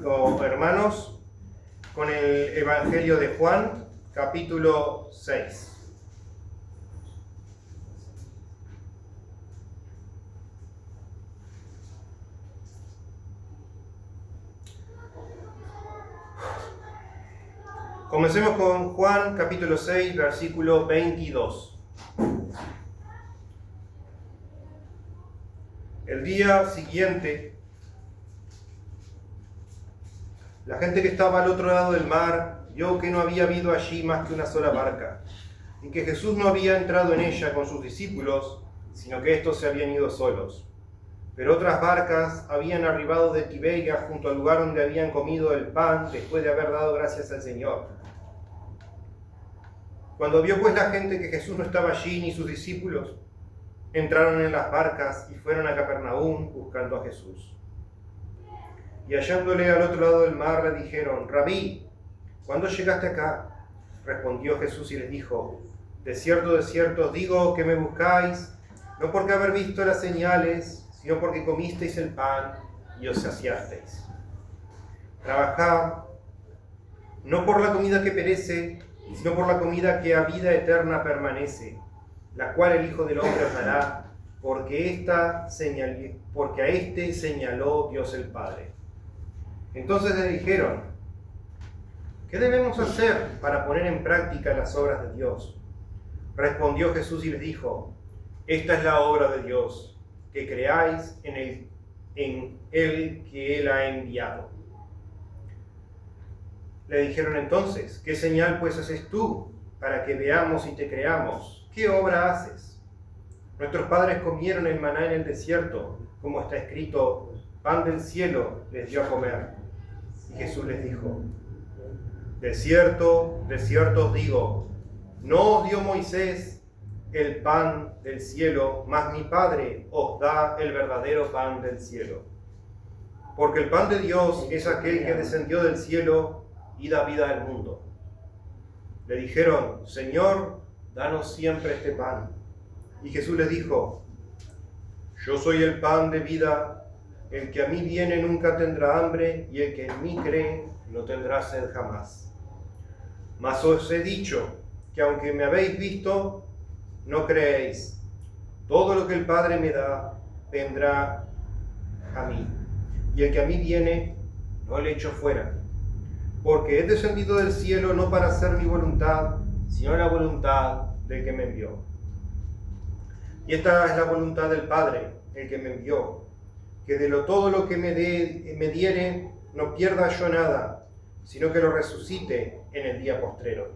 hermanos, con el Evangelio de Juan, capítulo 6. Comencemos con Juan, capítulo 6, versículo 22. El día siguiente, la gente que estaba al otro lado del mar vio que no había habido allí más que una sola barca, y que Jesús no había entrado en ella con sus discípulos, sino que estos se habían ido solos. Pero otras barcas habían arribado de Tiberias junto al lugar donde habían comido el pan después de haber dado gracias al Señor. Cuando vio pues la gente que Jesús no estaba allí ni sus discípulos, entraron en las barcas y fueron a Capernaum buscando a Jesús. Y hallándole al otro lado del mar le dijeron: Rabí, ¿cuándo llegaste acá? Respondió Jesús y les dijo: de cierto os digo que me buscáis, no porque haber visto las señales, sino porque comisteis el pan y os saciasteis. Trabajad, no por la comida que perece, sino por la comida que a vida eterna permanece, la cual el Hijo del Hombre os dará, porque a éste señaló Dios el Padre. Entonces le dijeron: ¿qué debemos hacer para poner en práctica las obras de Dios? Respondió Jesús y les dijo: esta es la obra de Dios, que creáis en Él que Él ha enviado. Le dijeron entonces: ¿qué señal pues haces tú para que veamos y te creamos? ¿Qué obra haces? Nuestros padres comieron el maná en el desierto, como está escrito: pan del cielo les dio a comer. Y Jesús les dijo: de cierto os digo, no os dio Moisés el pan del cielo, mas mi Padre os da el verdadero pan del cielo. Porque el pan de Dios es aquel que descendió del cielo y da vida al mundo. Le dijeron: Señor, danos siempre este pan. Y Jesús les dijo: yo soy el pan de vida, el que a mí viene nunca tendrá hambre, y el que en mí cree no tendrá sed jamás. Mas os he dicho que aunque me habéis visto, no creéis. Todo lo que el Padre me da, vendrá a mí, y el que a mí viene, no le echo fuera. Porque he descendido del cielo no para hacer mi voluntad, sino la voluntad del que me envió. Y esta es la voluntad del Padre, el que me envió, que todo lo que me diere, no pierda yo nada, sino que lo resucite en el día postrero.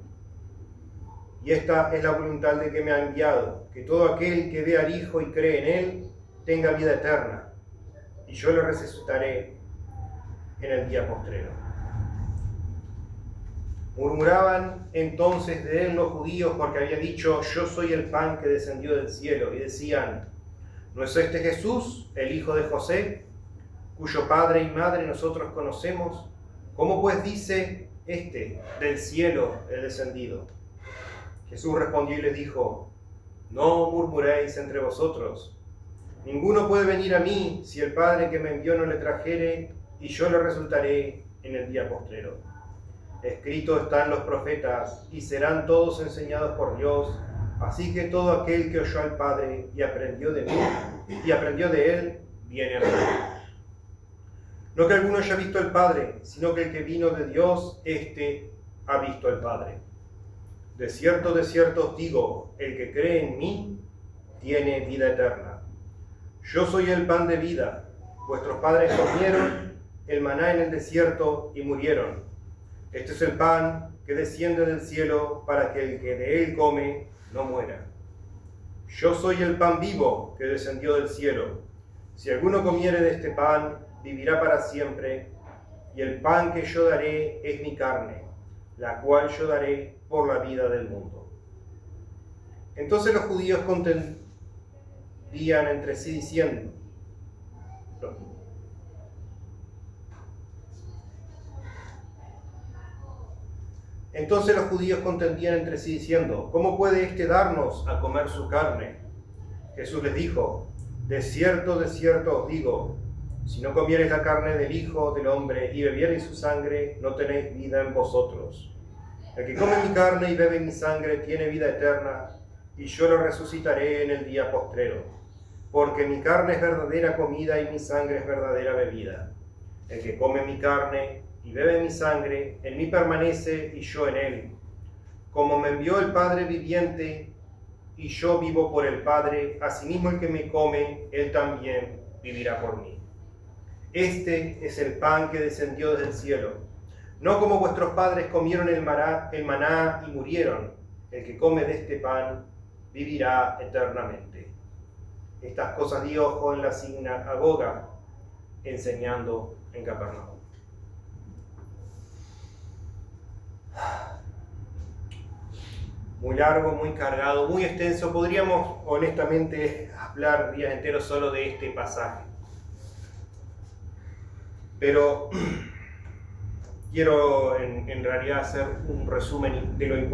Y esta es la voluntad del que me ha enviado, que todo aquel que ve al Hijo y cree en Él, tenga vida eterna, y yo lo resucitaré en el día postrero. Murmuraban entonces de él los judíos porque había dicho: yo soy el pan que descendió del cielo, y decían: ¿no es este Jesús, el hijo de José, cuyo padre y madre nosotros conocemos? ¿Cómo pues dice este: del cielo he descendido? Jesús respondió y les dijo: no murmuréis entre vosotros. Ninguno puede venir a mí si el Padre que me envió no le trajere, y yo le resultaré en el día postrero. Escrito está en los profetas: y serán todos enseñados por Dios. Así que todo aquel que oyó al Padre y aprendió de él, viene a mí. No que alguno haya visto al Padre, sino que el que vino de Dios, éste ha visto al Padre. De cierto os digo, el que cree en mí, tiene vida eterna. Yo soy el pan de vida. Vuestros padres comieron el maná en el desierto y murieron. Este es el pan que desciende del cielo para que el que de él come no muera. Yo soy el pan vivo que descendió del cielo. Si alguno comiere de este pan, vivirá para siempre, y el pan que yo daré es mi carne, la cual yo daré por la vida del mundo. Entonces los judíos contendían entre sí diciendo: ¿cómo puede éste darnos a comer su carne? Jesús les dijo: de cierto os digo, Si no comiereis la carne del Hijo del Hombre y bebiereis su sangre, no tenéis vida en vosotros. El que come mi carne y bebe mi sangre tiene vida eterna, y yo lo resucitaré en el día postrero. Porque mi carne es verdadera comida y mi sangre es verdadera bebida. El que come mi carne y bebe mi sangre, en mí permanece y yo en él. Como me envió el Padre viviente, y yo vivo por el Padre, asimismo el que me come, él también vivirá por mí. Este es el pan que descendió desde el cielo. No como vuestros padres comieron el maná y murieron. El que come de este pan vivirá eternamente. Estas cosas dijo en la sinagoga, enseñando en Capernaum. Muy largo, muy cargado, muy extenso. Podríamos honestamente hablar días enteros solo de este pasaje. Pero quiero en realidad hacer un resumen de las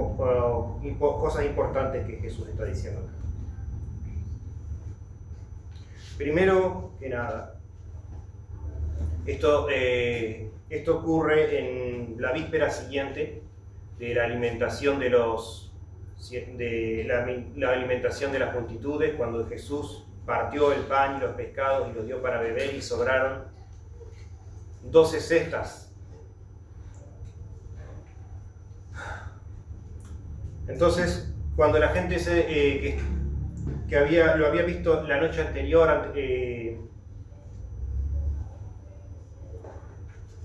cosas importantes que Jesús está diciendo acá. Primero que nada, esto ocurre en la víspera siguiente de la alimentación de la alimentación de las multitudes, cuando Jesús partió el pan y los pescados y los dio para beber y sobraron 12 cestas. Entonces, cuando la gente lo había visto la noche anterior,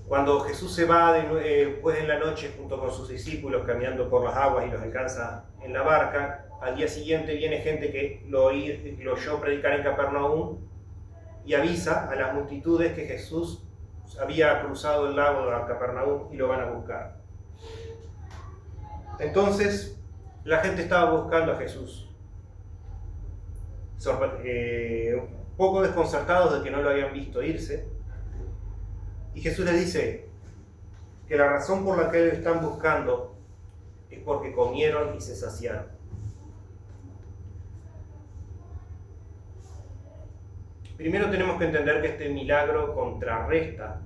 cuando Jesús se va después en la noche junto con sus discípulos caminando por las aguas y los alcanza en la barca, al día siguiente viene gente que lo oyó predicar en Capernaum y avisa a las multitudes que Jesús había cruzado el lago de Capernaum y lo van a buscar. Entonces, la gente estaba buscando a Jesús, un poco desconcertados de que no lo habían visto irse. Y Jesús les dice que la razón por la que lo están buscando es porque comieron y se saciaron. Primero tenemos que entender que este milagro contrarresta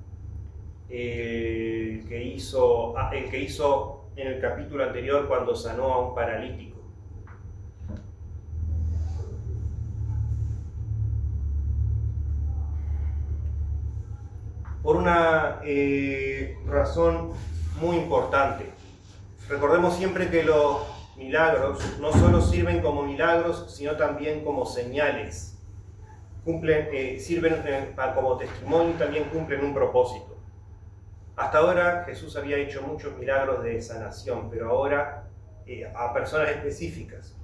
el que hizo en el capítulo anterior cuando sanó a un paralítico. Por una razón muy importante. Recordemos siempre que los milagros no solo sirven como milagros, sino también como señales. Sirven como testimonio y también cumplen un propósito. Hasta ahora Jesús había hecho muchos milagros de sanación, pero ahora a personas específicas,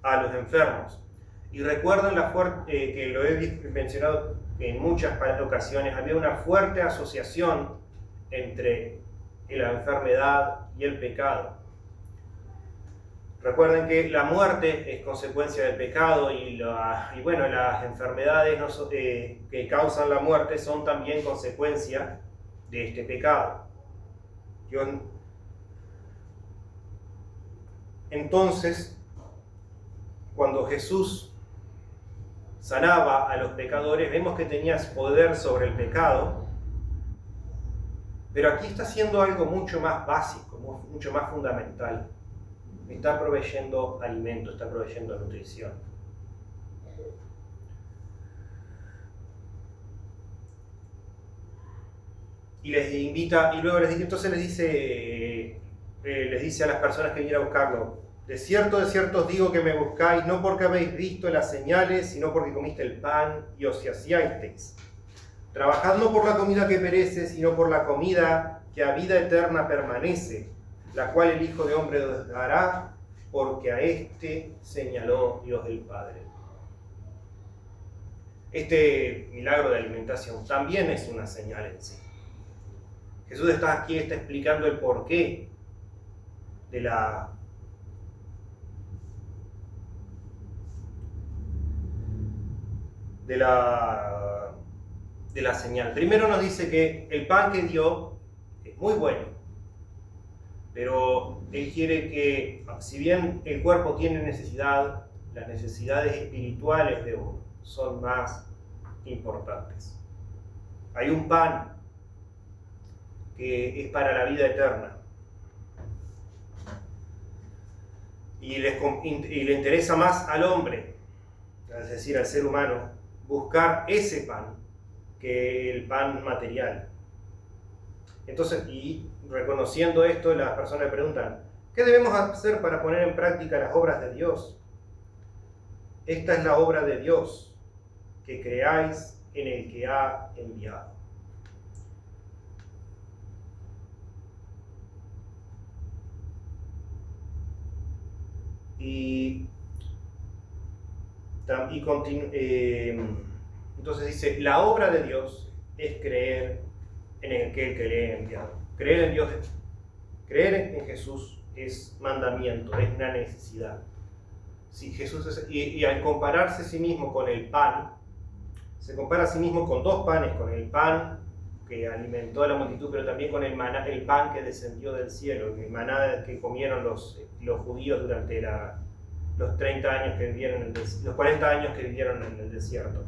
a los enfermos. Y recuerden que lo he mencionado en muchas ocasiones, había una fuerte asociación entre la enfermedad y el pecado. Recuerden que la muerte es consecuencia del pecado y las enfermedades que causan la muerte son también consecuencia de este pecado. Entonces, cuando Jesús sanaba a los pecadores, vemos que tenía poder sobre el pecado, pero aquí está haciendo algo mucho más básico, mucho más fundamental. Está proveyendo alimento, está proveyendo nutrición. Y les invita, y luego entonces les dice a las personas que vinieron a buscarlo: de cierto os digo que me buscáis, no porque habéis visto las señales, sino porque comiste el pan y os saciasteis. Trabajad no por la comida que perece, sino por la comida que a vida eterna permanece, la cual el Hijo de Hombre os dará, porque a este señaló Dios el Padre. Este milagro de alimentación también es una señal en sí. Jesús está explicando el porqué de la señal. Primero nos dice que el pan que dio es muy bueno, pero Él quiere que, si bien el cuerpo tiene necesidad, las necesidades espirituales de uno son más importantes. Hay un pan que es para la vida eterna. Y le interesa más al hombre, es decir, al ser humano, buscar ese pan que el pan material. Entonces, y reconociendo esto, las personas le preguntan, ¿qué debemos hacer para poner en práctica las obras de Dios? Esta es la obra de Dios, que creáis en el que ha enviado. Entonces dice, la obra de Dios es creer en el que le ha enviado. Creer en Dios, creer en Jesús es mandamiento, es una necesidad. Si Jesús y al compararse a sí mismo con el pan, se compara a sí mismo con dos panes, con el pan que alimentó a la multitud, pero también con el pan que descendió del cielo, el maná que comieron los judíos durante los 30 años que vivieron, los 40 años que vivieron en el desierto.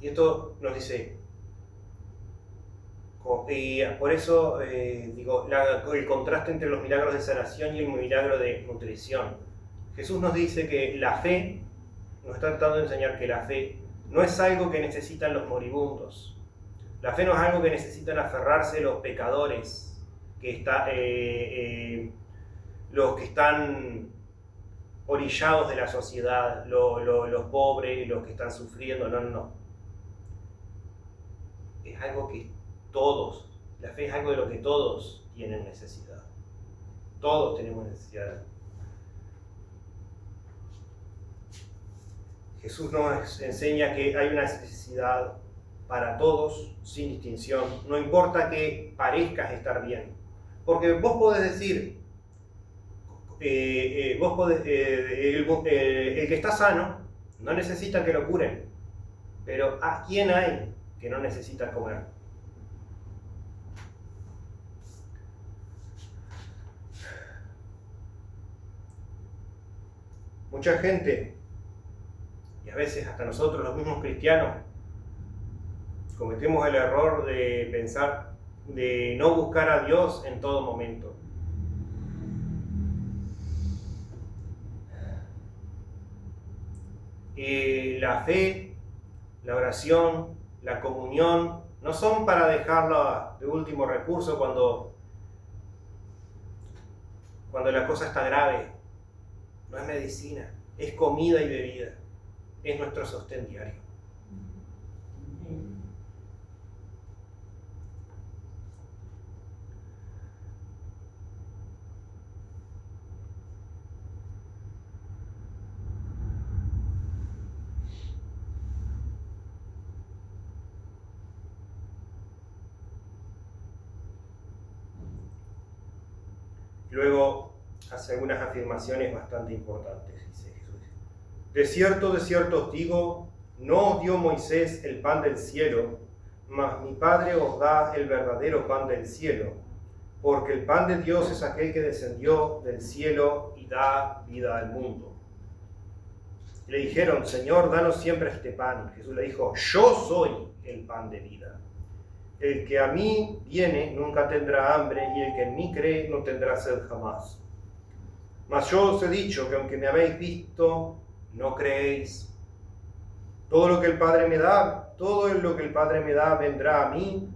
Y esto nos dice, y por eso digo, el contraste entre los milagros de sanación y el milagro de nutrición. Jesús nos dice que la fe, nos está tratando de enseñar que la fe no es algo que necesitan los moribundos. La fe no es algo que necesitan aferrarse los pecadores, los que están orillados de la sociedad, los pobres, los que están sufriendo. No. Es algo que todos, la fe es algo de lo que todos tienen necesidad. Todos tenemos necesidad. Jesús nos enseña que hay una necesidad para todos, sin distinción. No importa que parezcas estar bien. Porque vos podés decir, el que está sano no necesita que lo curen. Pero ¿a quién hay que no necesita comer? Mucha gente, y a veces hasta nosotros los mismos cristianos, cometemos el error de pensar, de no buscar a Dios en todo momento. La fe, la oración, la comunión, no son para dejarlo de último recurso cuando la cosa está grave. No es medicina, es comida y bebida, es nuestro sostén diario. Luego hace algunas afirmaciones bastante importantes, dice Jesús. De cierto os digo, no os dio Moisés el pan del cielo, mas mi Padre os da el verdadero pan del cielo, porque el pan de Dios es aquel que descendió del cielo y da vida al mundo. Le dijeron, Señor, danos siempre este pan. Jesús le dijo, yo soy el pan de vida. El que a mí viene nunca tendrá hambre, y el que en mí cree no tendrá sed jamás. Mas yo os he dicho que aunque me habéis visto, no creéis. Todo lo que el Padre me da vendrá a mí,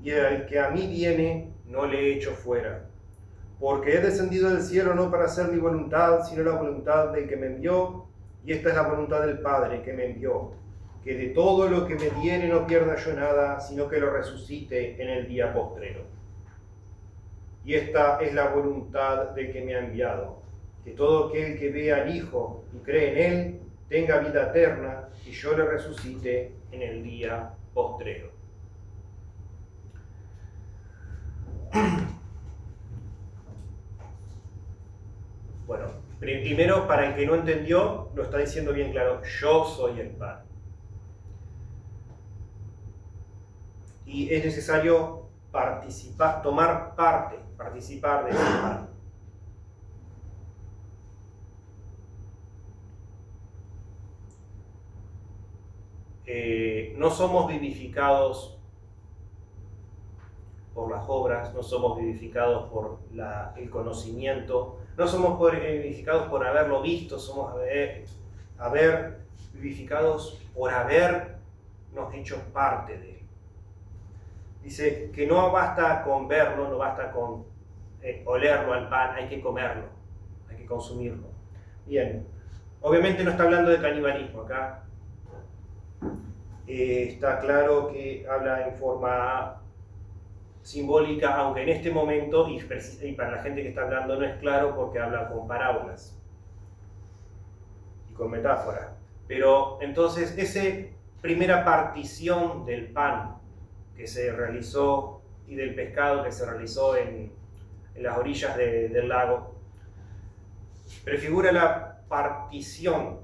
y el que a mí viene no le echo fuera. Porque he descendido del cielo no para hacer mi voluntad, sino la voluntad del que me envió, y esta es la voluntad del Padre que me envió, que de todo lo que me diere no pierda yo nada, sino que lo resucite en el día postrero. Y esta es la voluntad del que me ha enviado, que todo aquel que vea al Hijo y cree en Él, tenga vida eterna, y yo le resucite en el día postrero. Bueno, primero, para el que no entendió, lo está diciendo bien claro, yo soy el pan. Y es necesario participar de ese pan. no somos vivificados por las obras, no somos vivificados por el conocimiento, no somos vivificados por haberlo visto, somos vivificados por habernos hecho parte de él. Dice que no basta con verlo, no basta con olerlo al pan, hay que comerlo, hay que consumirlo. Bien, obviamente no está hablando de canibalismo acá. Está claro que habla en forma simbólica, aunque en este momento, y para la gente que está hablando no es claro porque habla con parábolas y con metáforas. Pero entonces, esa primera partición del pan que se realizó y del pescado que se realizó en las orillas del lago, prefigura la partición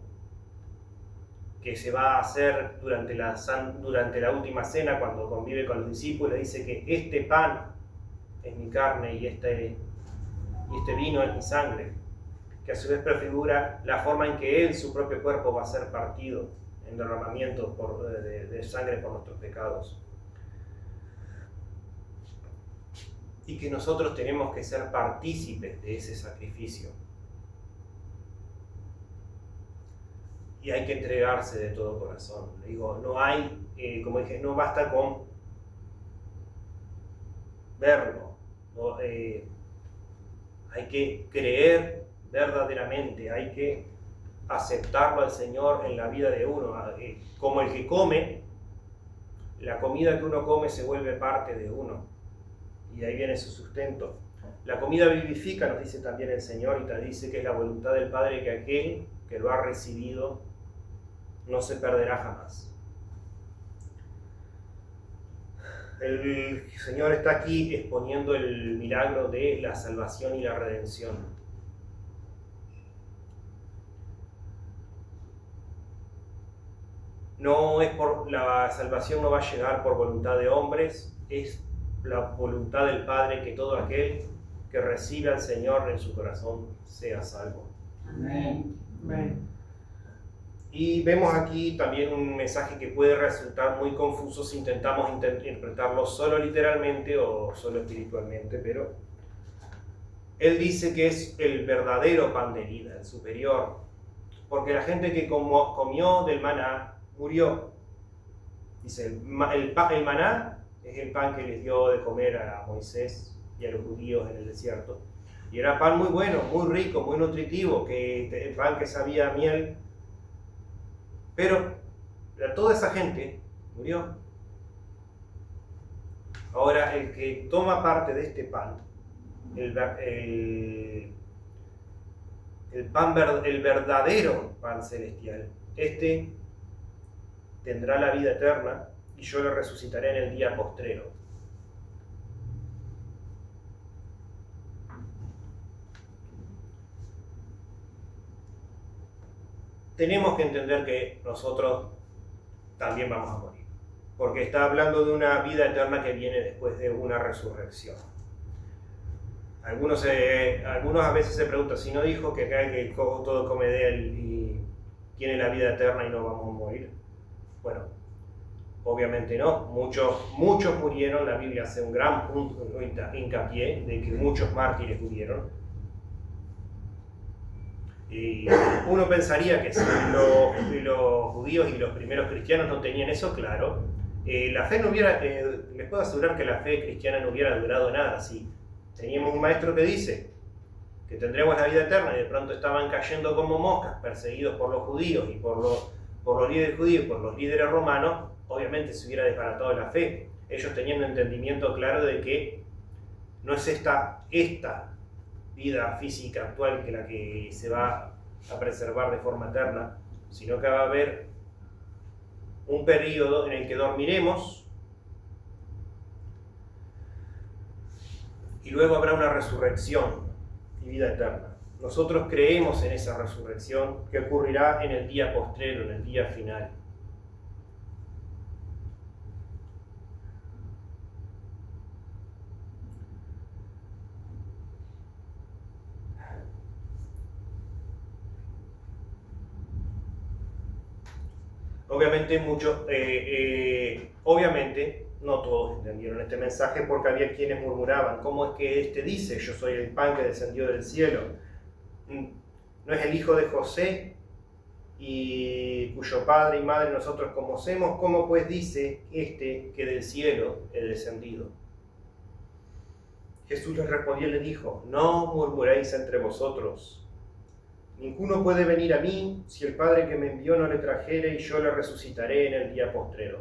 que se va a hacer durante la última cena, cuando convive con los discípulos. Dice que este pan es mi carne y este vino es mi sangre, que a su vez prefigura la forma en que él, su propio cuerpo, va a ser partido en derramamiento de sangre por nuestros pecados. Y que nosotros tenemos que ser partícipes de ese sacrificio. Y hay que entregarse de todo corazón. Digo, no hay, como dije, no basta con verlo. No, hay que creer verdaderamente, hay que aceptarlo al Señor en la vida de uno. Como el que come, la comida que uno come se vuelve parte de uno. Y de ahí viene su sustento. La comida vivifica, nos dice también el Señor, y te dice que es la voluntad del Padre que aquel que lo ha recibido no se perderá jamás. El Señor está aquí exponiendo el milagro de la salvación y la redención. La salvación no va a llegar por voluntad de hombres, es la voluntad del Padre que todo aquel que reciba al Señor en su corazón sea salvo. Amén. Amén. Y vemos aquí también un mensaje que puede resultar muy confuso si intentamos interpretarlo solo literalmente o solo espiritualmente, pero él dice que es el verdadero pan de vida, el superior, porque la gente que comió del maná murió. Dice, el maná es el pan que les dio de comer a Moisés y a los judíos en el desierto. Y era pan muy bueno, muy rico, muy nutritivo, el pan que sabía a miel. Pero toda esa gente murió. Ahora, el que toma parte de este pan, el verdadero pan celestial, este tendrá la vida eterna y yo lo resucitaré en el día postrero. Tenemos que entender que nosotros también vamos a morir, porque está hablando de una vida eterna que viene después de una resurrección. Algunos a veces se preguntan, si no dijo que acá que todo come de él y tiene la vida eterna y no vamos a morir. Bueno, obviamente no, muchos murieron, la Biblia hace un gran punto, hincapié de que muchos mártires murieron. Y uno pensaría que si los judíos y los primeros cristianos no tenían eso claro, la fe no hubiera, les puedo asegurar que la fe cristiana no hubiera durado nada. Si teníamos un maestro que dice que tendremos la vida eterna y de pronto estaban cayendo como moscas, perseguidos por los judíos y por los líderes judíos y por los líderes romanos, obviamente se hubiera desbaratado la fe. Ellos tenían un entendimiento claro de que no es esta vida física actual que la que se va a preservar de forma eterna, sino que va a haber un periodo en el que dormiremos y luego habrá una resurrección y vida eterna. Nosotros creemos en esa resurrección que ocurrirá en el día postrero, en el día final. Obviamente obviamente no todos entendieron este mensaje porque había quienes murmuraban, ¿cómo es que este dice, yo soy el pan que descendió del cielo? ¿No es el hijo de José y cuyo padre y madre nosotros conocemos? ¿Cómo pues dice este que del cielo he descendido? Jesús les respondió y le dijo, no murmuréis entre vosotros. Ninguno puede venir a mí si el Padre que me envió no le trajere y yo le resucitaré en el día postrero.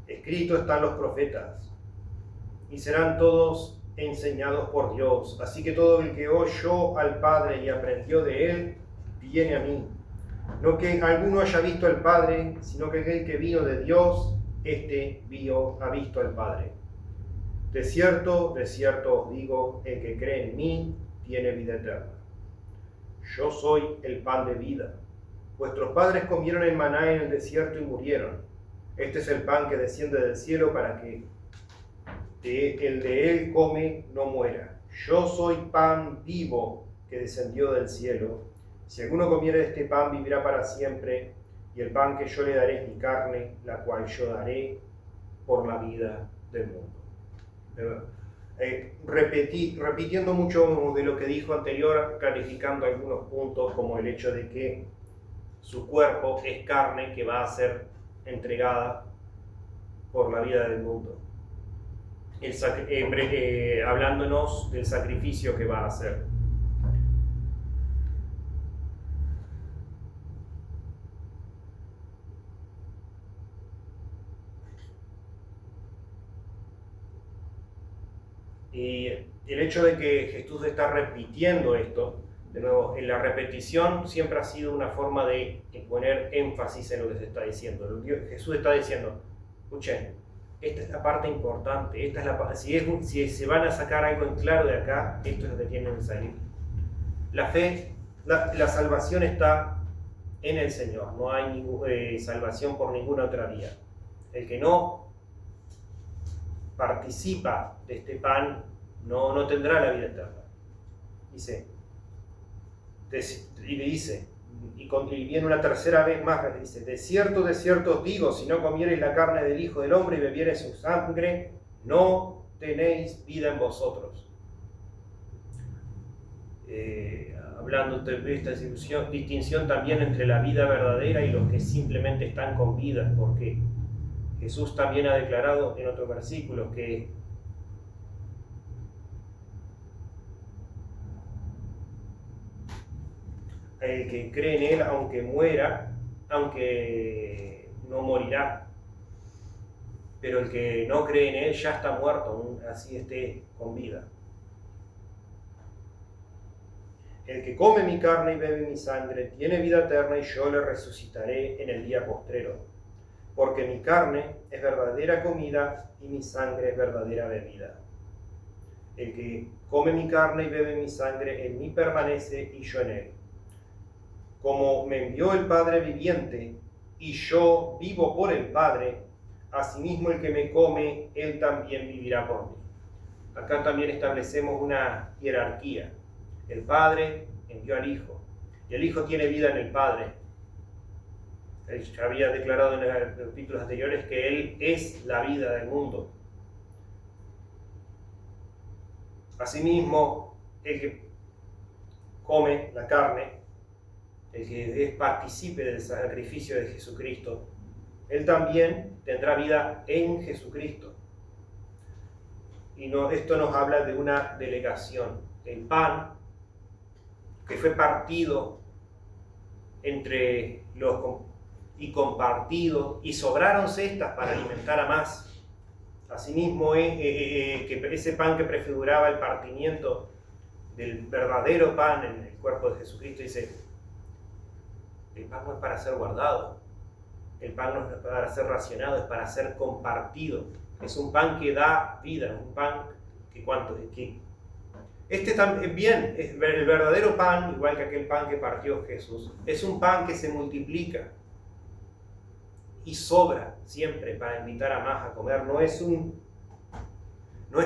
Escrito están los profetas y serán todos enseñados por Dios. Así que todo el que oyó al Padre y aprendió de él, viene a mí. No que alguno haya visto al Padre, sino que aquel que vino de Dios, éste ha visto al Padre. De cierto os digo, el que cree en mí tiene vida eterna. Yo soy el pan de vida. Vuestros padres comieron el maná en el desierto y murieron. Este es el pan que desciende del cielo para que el de él come no muera. Yo soy pan vivo que descendió del cielo. Si alguno comiere de este pan vivirá para siempre, y el pan que yo le daré es mi carne, la cual yo daré por la vida del mundo. Repitiendo mucho de lo que dijo anterior, clarificando algunos puntos como el hecho de que su cuerpo es carne que va a ser entregada por la vida del mundo, hablándonos del sacrificio que va a hacer. Y el hecho de que Jesús está repitiendo esto, de nuevo, en la repetición siempre ha sido una forma de poner énfasis en lo que se está diciendo. Jesús está diciendo, escuchen, esta es la parte importante, esta es la si se van a sacar algo en claro de acá, esto es lo que tienen que salir. La fe, la salvación está en el Señor, no hay salvación por ninguna otra vía. El que no participa de este pan no tendrá la vida eterna. Y le dice, y viene una tercera vez más, le dice, de cierto os digo, si no comiereis la carne del Hijo del Hombre y bebiereis su sangre, no tenéis vida en vosotros. Hablando de esta distinción también entre la vida verdadera y los que simplemente están con vida, porque Jesús también ha declarado en otros versículos que el que cree en Él, aunque muera, aunque no morirá. Pero el que no cree en Él ya está muerto, así esté con vida. El que come mi carne y bebe mi sangre tiene vida eterna y yo le resucitaré en el día postrero. Porque mi carne es verdadera comida y mi sangre es verdadera bebida. El que come mi carne y bebe mi sangre, en mí permanece y yo en él. Como me envió el Padre viviente y yo vivo por el Padre, asimismo el que me come, él también vivirá por mí. Acá también establecemos una jerarquía. El Padre envió al Hijo y el Hijo tiene vida en el Padre. Él ya había declarado en los capítulos anteriores que Él es la vida del mundo. Asimismo, el que come la carne, el que es partícipe del sacrificio de Jesucristo, él también tendrá vida en Jesucristo. Y esto nos habla de una delegación. El pan que fue partido entre y compartido, y sobraron cestas para alimentar a más. Asimismo, que ese pan que prefiguraba el partimiento del verdadero pan en el cuerpo de Jesucristo, dice, el pan no es para ser guardado, el pan no es para ser racionado, es para ser compartido. Es un pan que da vida, es un pan que este también es el verdadero pan, igual que aquel pan que partió Jesús, es un pan que se multiplica y sobra siempre para invitar a más a comer. No es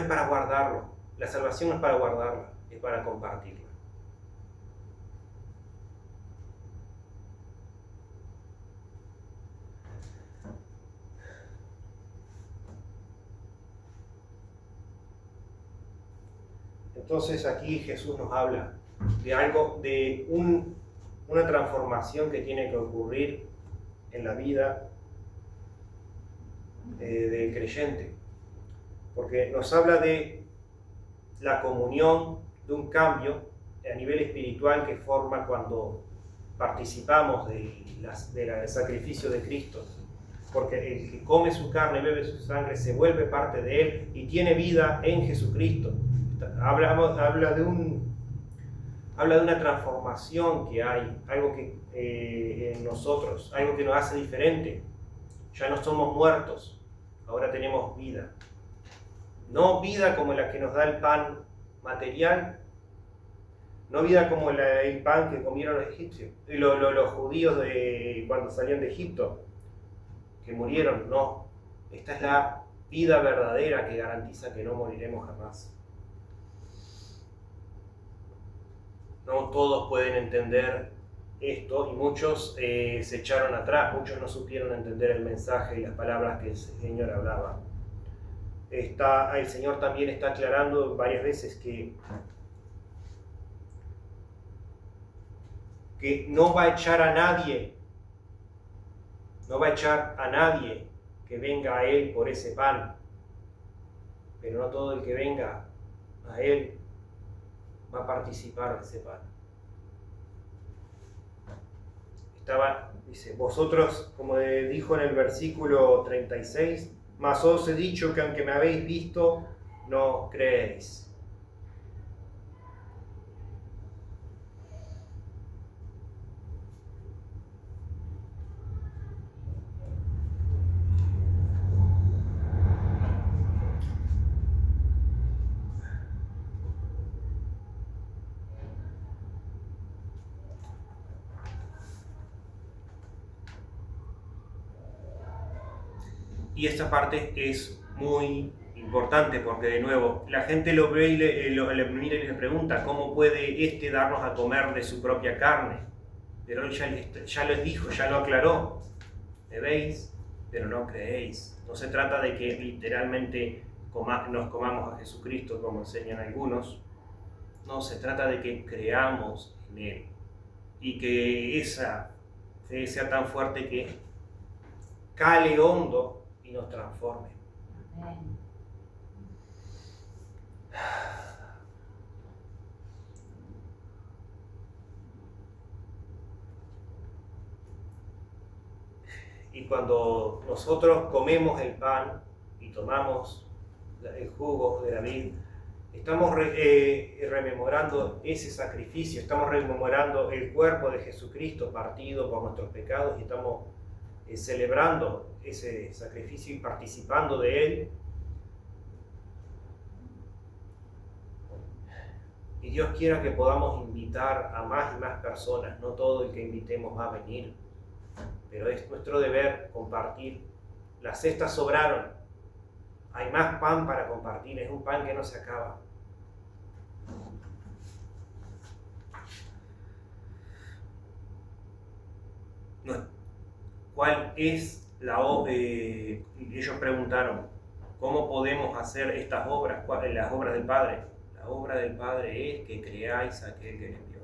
para guardarlo. La salvación no es para guardarla, es para compartirla. Entonces aquí Jesús nos habla de algo, de una transformación que tiene que ocurrir en la vida del creyente. Porque nos habla de la comunión, de un cambio a nivel espiritual que forma cuando participamos del sacrificio de Cristo. Porque el que come su carne, bebe su sangre, se vuelve parte de Él y tiene vida en Jesucristo. Habla de una transformación que hay, algo que en nosotros, algo que nos hace diferente. Ya no somos muertos, ahora tenemos vida. No vida como la que nos da el pan material, no vida como el pan que comieron los egipcios, los judíos cuando salían de Egipto, que murieron. No, esta es la vida verdadera que garantiza que no moriremos jamás. No todos pueden entender esto y muchos se echaron atrás, muchos no supieron entender el mensaje y las palabras que el Señor hablaba. El Señor también está aclarando varias veces que no va a echar a nadie, que venga a Él por ese pan, pero no todo el que venga a Él va a participar de ese pan. Dice, vosotros, como dijo en el versículo 36, mas os he dicho que aunque me habéis visto, no creéis. Y esta parte es muy importante porque, de nuevo, la gente lo ve y le mira y le pregunta ¿cómo puede darnos a comer de su propia carne? Pero él ya les dijo, ya lo aclaró. Me veis, pero no creéis. No se trata de que literalmente nos comamos a Jesucristo como enseñan algunos. No, se trata de que creamos en Él y que esa fe sea tan fuerte que cale hondo y nos transforme. Amén. Y cuando nosotros comemos el pan y tomamos el jugo de la vid, estamos rememorando ese sacrificio, estamos rememorando el cuerpo de Jesucristo partido por nuestros pecados y estamos celebrando ese sacrificio y participando de él. Y Dios quiera que podamos invitar a más y más personas. No todo el que invitemos va a venir, pero es nuestro deber compartir. Las cestas sobraron, hay más pan para compartir, es un pan que no se acaba. ¿Cuál es la obra? Ellos preguntaron, ¿cómo podemos hacer estas obras? Las obras del Padre. La obra del Padre es que creáis a aquel que le envió.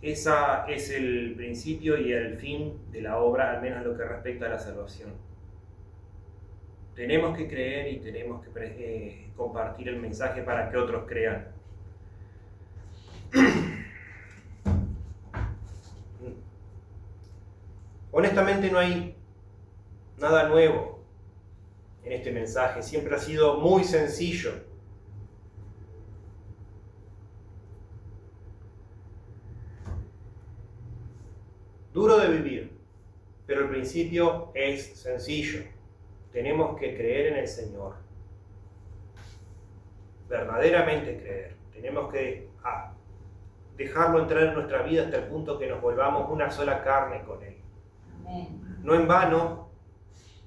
Ese es el principio y el fin de la obra, al menos en lo que respecta a la salvación. Tenemos que creer y tenemos que compartir el mensaje para que otros crean. Honestamente no hay nada nuevo en este mensaje, siempre ha sido muy sencillo. Duro de vivir, pero el principio es sencillo. Tenemos que creer en el Señor. Verdaderamente creer. Tenemos que dejarlo entrar en nuestra vida hasta el punto que nos volvamos una sola carne con Él. No en vano,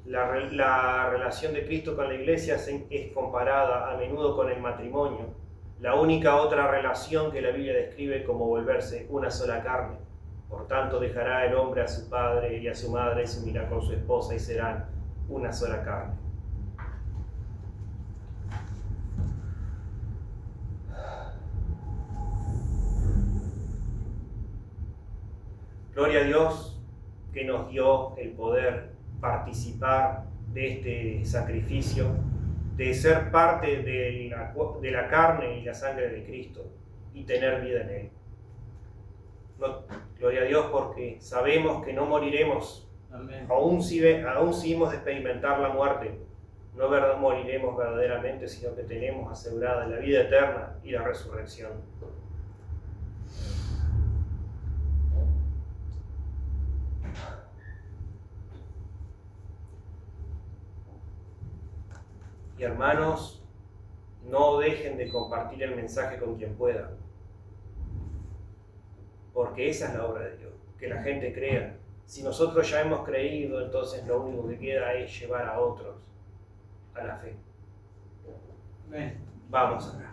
la relación de Cristo con la iglesia es comparada a menudo con el matrimonio, la única otra relación que la Biblia describe como volverse una sola carne. Por tanto, dejará el hombre a su padre y a su madre, y se unirá con su esposa y serán una sola carne. Gloria a Dios que nos dio el poder participar de este sacrificio, de ser parte de la carne y la sangre de Cristo y tener vida en Él. Gloria a Dios porque sabemos que no moriremos. Amén. Aún si hemos de experimentar la muerte, no moriremos verdaderamente, sino que tenemos asegurada la vida eterna y la resurrección. Y hermanos, no dejen de compartir el mensaje con quien pueda, porque esa es la obra de Dios, que la gente crea. Si nosotros ya hemos creído, entonces lo único que queda es llevar a otros a la fe. Amén. Vamos a orar.